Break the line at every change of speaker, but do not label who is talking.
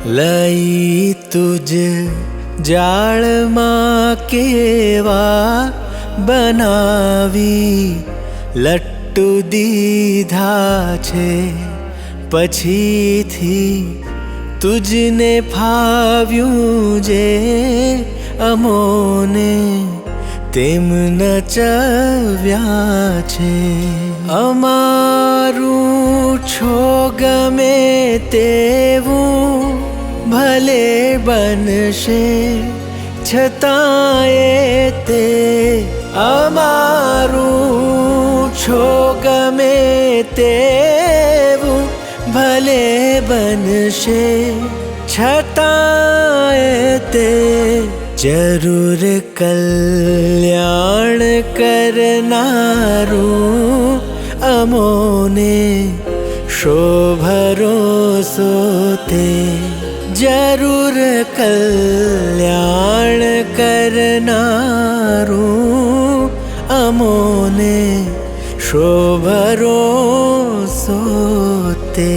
લઈ તુજ જાળમાં કેવા બનાવી લટ્ટુ દીધા છે પછીથી તુજને ફાવ્યું જે અમોને તેમ નચવ્યા છે અમારું છો ગમે તેવું ભલે બનશે છતાંય તે અમારું છો ગમે તેવું ભલે બનશે છતાંય તે જરૂર કલ્યાણ કરનારું અમોને શો ભરોસો તે જરૂર કલ્યાણ કરનારું અમોને શો ભરોસો તે